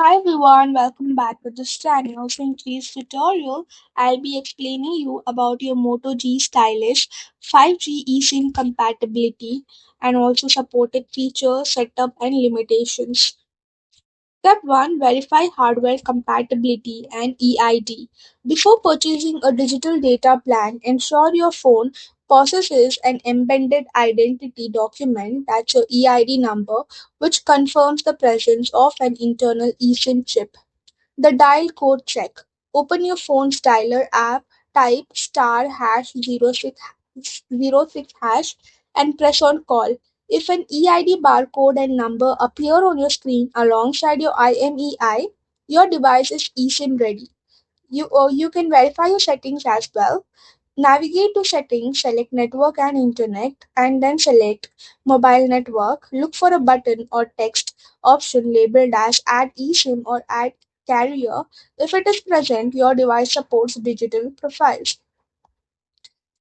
Hi everyone, welcome back to this channel. So in today's tutorial, I'll be explaining you about your Moto G Stylus 5G eSIM compatibility and also supported features, setup and limitations. Step 1. Verify hardware compatibility and EID. Before purchasing a digital data plan, ensure your phone possesses an embedded identity document, that's your EID number, which confirms the presence of an internal eSIM chip. The dial code check. Open your phone's dialer app, type star hash 06 hash and press on call. If an EID barcode and number appear on your screen alongside your IMEI, your device is eSIM ready. You can verify your settings as well. Navigate to settings, select network and internet, and then select mobile network. Look for a button or text option labeled as add eSIM or add carrier. If it is present, your device supports digital profiles.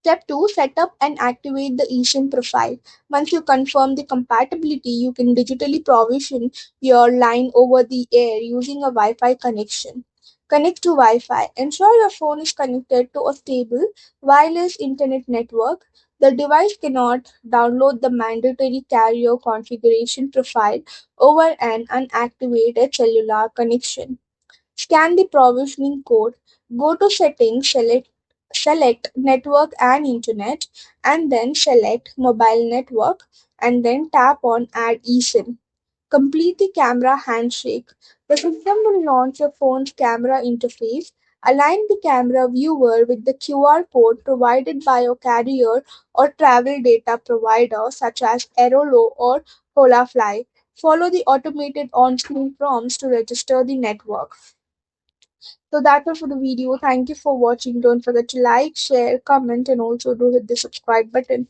Step 2. Set up and activate the eSIM profile. Once you confirm the compatibility, you can digitally provision your line over the air using a Wi-Fi connection. Connect to Wi-Fi. Ensure your phone is connected to a stable wireless internet network. The device cannot download the mandatory carrier configuration profile over an unactivated cellular connection. Scan the provisioning code, go to Settings, select Network and Internet, and then select Mobile Network, and then tap on Add eSIM. Complete the camera handshake. The system will launch your phone's camera interface. Align the camera viewer with the QR code provided by your carrier or travel data provider such as Aerolo or Holafly. Follow the automated on-screen prompts to register the network. So that's all for the video. Thank you for watching. Don't forget to like, share, comment, and also do hit the subscribe button.